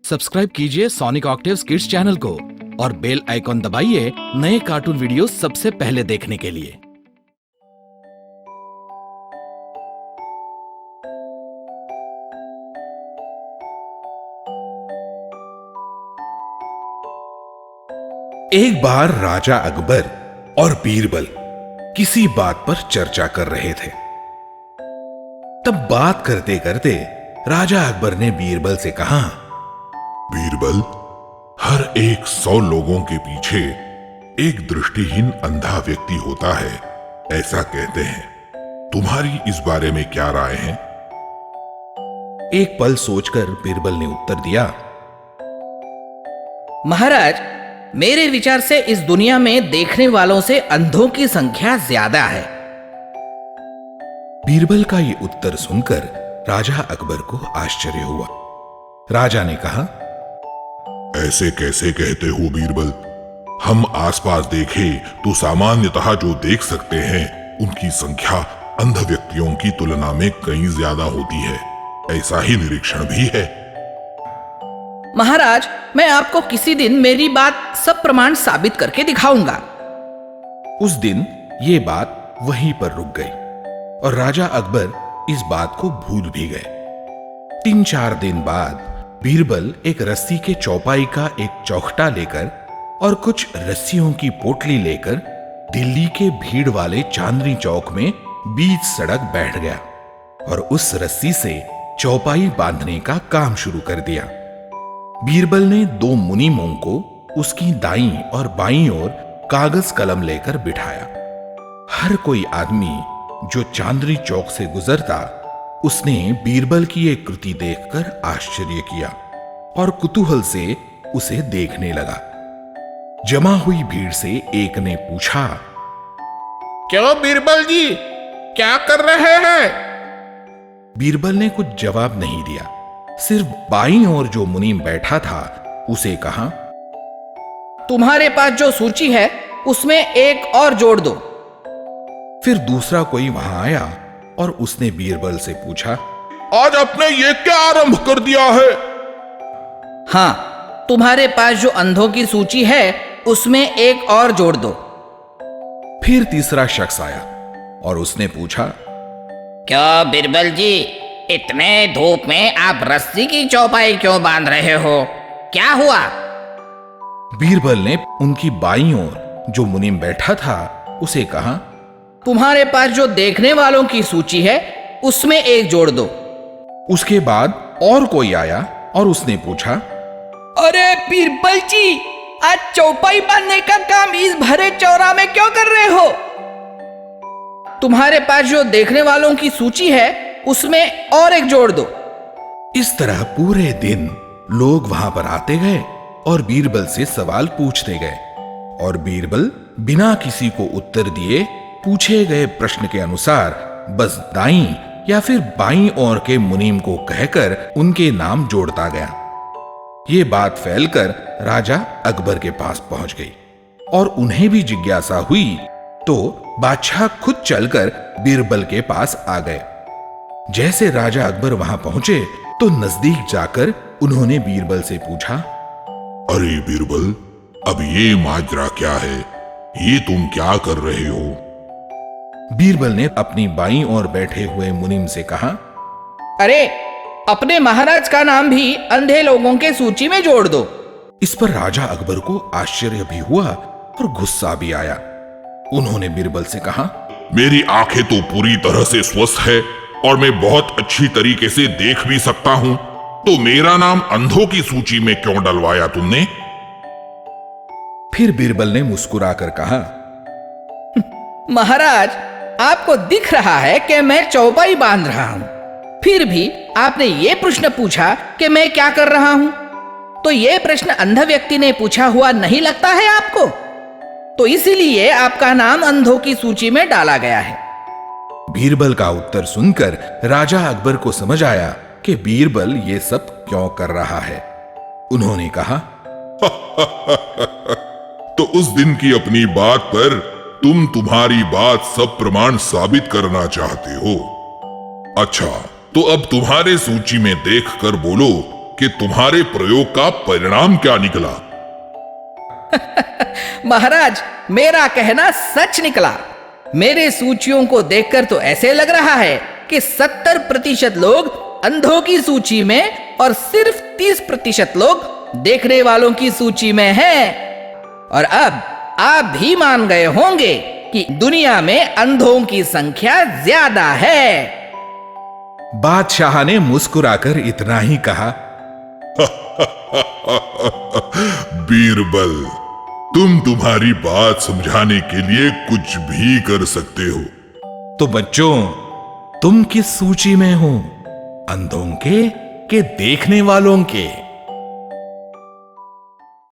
Subscribe कीजिए sonic octaves kids channel को और बेल आइकॉन दबाइए नए कार्टून वीडियो सबसे पहले देखने के लिए। एक बार राजा अकबर और बीरबल किसी बात पर चर्चा कर रहे थे। तब बात करते करते राजा अकबर ने बीरबल से कहा, बीरबल, हर 100 लोगों के पीछे एक दृष्टिहीन अंधा व्यक्ति होता है, ऐसा कहते हैं। तुम्हारी इस बारे में क्या राय है? एक पल सोचकर बीरबल ने उत्तर दिया, महाराज, मेरे विचार से इस दुनिया में देखने वालों से अंधों की संख्या ज्यादा है। बीरबल का ये उत्तर सुनकर राजा अकबर को आश्चर्य हुआ। राजा ने कहा, ऐसे कैसे कहते हो बीरबल? हम आसपास देखें तो सामान्यतः जो देख सकते हैं उनकी संख्या अंध व्यक्तियों की तुलना में कहीं ज्यादा होती है। ऐसा ही निरीक्षण भी है। महाराज, मैं आपको किसी दिन मेरी बात सब प्रमाण साबित करके दिखाऊंगा। उस दिन ये बात वहीं पर रुक गई और राजा अकबर इस बात को भूल भी गए। 3-4 दिन बाद बीरबल एक रस्सी के चौपाई का एक चौखटा लेकर और कुछ रस्सियों की पोटली लेकर दिल्ली के भीड़ वाले चांदनी चौक में बीच सड़क बैठ गया और उस रस्सी से चौपाई बांधने का काम शुरू कर दिया। बीरबल ने 2 मुनीमों को उसकी दाईं और बाईं ओर कागज कलम लेकर बिठाया। हर कोई आदमी जो चांदनी चौक से गुजरता उसने बीरबल की एक कृति देखकर आश्चर्य किया और कुतूहल से उसे देखने लगा। जमा हुई भीड़ से एक ने पूछा, क्यों बीरबल जी, क्या कर रहे हैं? बीरबल ने कुछ जवाब नहीं दिया, सिर्फ बाईं ओर जो मुनीम बैठा था उसे कहा, तुम्हारे पास जो सूची है उसमें एक और जोड़ दो। फिर दूसरा कोई वहां आया और उसने बीरबल से पूछा, आज आपने ये क्या आरंभ कर दिया है? हाँ, तुम्हारे पास जो अंधों की सूची है उसमें एक और जोड़ दो। फिर तीसरा शख्स आया और उसने पूछा, क्या बीरबल जी, इतने धूप में आप रस्सी की चौपाई क्यों बांध रहे हो? क्या हुआ? बीरबल ने उनकी बाईं ओर जो मुनीम बैठा था उसे कहा, तुम्हारे पास जो देखने वालों की सूची है उसमें एक जोड़ दो। उसके बाद और कोई आया और उसने पूछा, अरे बीरबल जी, आज चौपाई बांधने का काम इस भरे चौरा में क्यों कर रहे हो? तुम्हारे पास जो देखने वालों की सूची है उसमें और एक जोड़ दो। इस तरह पूरे दिन लोग वहां पर आते गए और बीरबल से सवाल पूछते गए और बीरबल बिना किसी को उत्तर दिए पूछे गए प्रश्न के अनुसार बस दाईं या फिर बाईं ओर के मुनीम को कहकर उनके नाम जोड़ता गया। ये बात फैलकर राजा अकबर के पास पहुंच गई और उन्हें भी जिज्ञासा हुई तो बादशाह खुद चलकर बीरबल के पास आ गए। जैसे राजा अकबर वहां पहुंचे तो नजदीक जाकर उन्होंने बीरबल से पूछा, अरे बीरबल, अब ये माजरा क्या है? ये तुम क्या कर रहे हो? बीरबल ने अपनी बाईं ओर बैठे हुए मुनीम से कहा, अरे, अपने महाराज का नाम भी अंधे लोगों के सूची में जोड़ दो। इस पर राजा अकबर को आश्चर्य भी हुआ और गुस्सा भी आया। उन्होंने बीरबल से कहा, मेरी आंखें तो पूरी तरह से स्वस्थ है और मैं बहुत अच्छी तरीके से देख भी सकता हूं, तो मेरा नाम अंधों की सूची में क्यों डलवाया तुमने? फिर बीरबल ने मुस्कुराकर कहा, महाराज, आपको दिख रहा है कि मैं चौपाई बांध रहा हूं, फिर भी आपने ये प्रश्न पूछा कि मैं क्या कर रहा हूं, तो ये प्रश्न अंध व्यक्ति ने पूछा हुआ नहीं लगता है आपको? तो इसीलिए आपका नाम अंधों की सूची में डाला गया है। बीरबल का उत्तर सुनकर राजा अकबर को समझ आया कि बीरबल ये सब क्यों कर रहा है। उन्होंने कहा, तो उस दिन की अपनी बात पर तुम्हारी बात सब प्रमाण साबित करना चाहते हो? अच्छा, तो अब तुम्हारे सूची में देख कर बोलो कि तुम्हारे प्रयोग का परिणाम क्या निकला। महाराज, मेरा कहना सच निकला। मेरे सूचियों को देखकर तो ऐसे लग रहा है कि 70% लोग अंधों की सूची में और सिर्फ 30% लोग देखने वालों की सूची में हैं। और अब आप भी मान गए होंगे कि दुनिया में अंधों की संख्या ज्यादा है। बादशाह ने मुस्कुराकर इतना ही कहा, बीरबल, तुम तुम्हारी बात समझाने के लिए कुछ भी कर सकते हो। तो बच्चों, तुम किस सूची में हो, अंधों के देखने वालों के?